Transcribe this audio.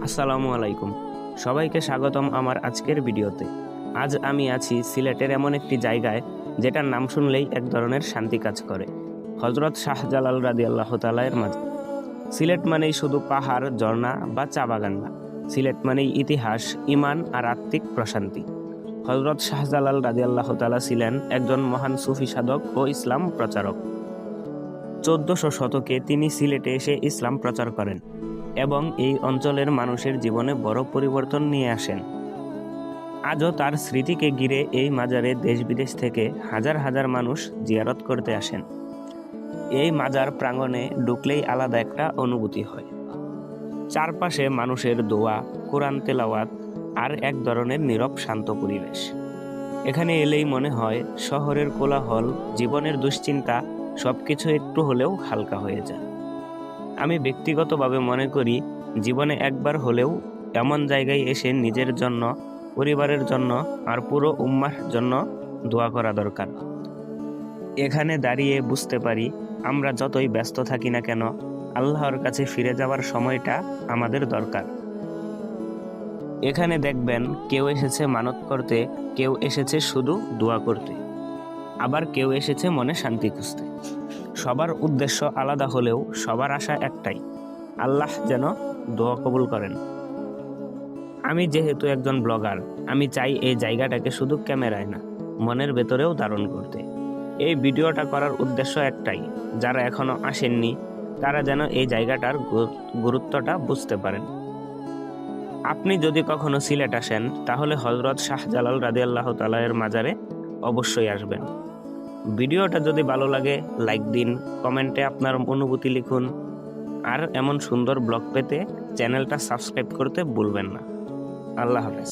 আসসালামু আলাইকুম, সবাইকে স্বাগতম আমার আজকের ভিডিওতে। আজ আমি আছি সিলেটের এমন একটি জায়গায় যেটার নাম শুনলেই এক ধরনের শান্তি কাজ করে। হজরত শাহজালাল রাদিয়াল্লাহু তাআলা এর মাজার। সিলেট মানেই শুধু পাহাড়, ঝর্ণা বা চা বাগান না, সিলেট মানেই ইতিহাস, ঈমান আর আত্মিক প্রশান্তি। হজরত শাহজালাল রাদিয়াল্লাহু তাআলা ছিলেন একজন মহান সুফি সাধক ও ইসলাম প্রচারক। 1400 শতকে তিনি সিলেটে এসে ইসলাম প্রচার করেন এবং এই অঞ্চলের মানুষের জীবনে বড় পরিবর্তন নিয়ে আসেন। আজও তার স্মৃতিকে ঘিরে এই মাজারে দেশ বিদেশ থেকে হাজার হাজার মানুষ জিয়ারত করতে আসেন। এই মাজার প্রাঙ্গণে ঢুকলেই আলাদা একটা অনুভূতি হয়। চারপাশে মানুষের দোয়া, কোরআন তেলাওয়াত আর এক ধরনের নীরব শান্ত পরিবেশ। এখানে এলেই মনে হয় শহরের কোলাহল, জীবনের দুশ্চিন্তা সবকিছু একটু হলেও হালকা হয়ে যায়। আমি ব্যক্তিগতভাবে মনে করি জীবনে একবার হলেও এমন জায়গায় এসে নিজের জন্য, পরিবারের জন্য আর পুরো উম্মাহর জন্য দোয়া করা দরকার। এখানে দাঁড়িয়ে বুঝতে পারি আমরা যতই ব্যস্ত থাকি না কেন, আল্লাহর কাছে ফিরে যাওয়ার সময়টা আমাদের দরকার। এখানে দেখবেন কেউ এসেছে মানত করতে, কেউ এসেছে শুধু দোয়া করতে, আবার কেউ এসেছে মনে শান্তি খুঁজতে। সবার উদ্দেশ্য আলাদা হলেও সবার আশা একটাই, আল্লাহ যেন দোয়া কবুল করেন। আমি যেহেতু একজন ব্লগার, আমি চাই এই জায়গাটাকে শুধু ক্যামেরায় না, মনের ভেতরেও ধারণ করতে। এই ভিডিওটা করার উদ্দেশ্য একটাই, যারা এখনো আসেননি তারা যেন এই জায়গাটার গুরুত্বটা বুঝতে পারেন। আপনি যদি কখনো সিলেট আসেন তাহলে হজরত শাহজালাল রাদিয়াল্লাহু তাআলা এর মাজারে অবশ্যই আসবেন। ভিডিওটা যদি ভালো লাগে লাইক দিন, কমেন্টে আপনার অনুভূতি লিখুন, আর এমন সুন্দর ব্লগ পেতে চ্যানেলটা সাবস্ক্রাইব করতে ভুলবেন না। আল্লাহ হাফেজ।